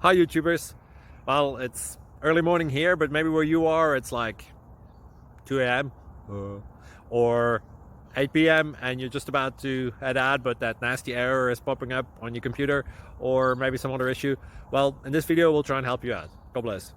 Hi YouTubers. Well, it's early morning here, but maybe where you are it's like 2 a.m. or 8 p.m. and you're just about to head out, but that nasty error is popping up on your computer, or maybe some other issue. Well, in this video we'll try and help you out. God bless.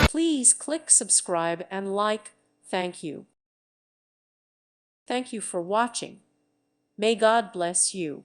Please click subscribe and like. Thank you. Thank you for watching. May God bless you.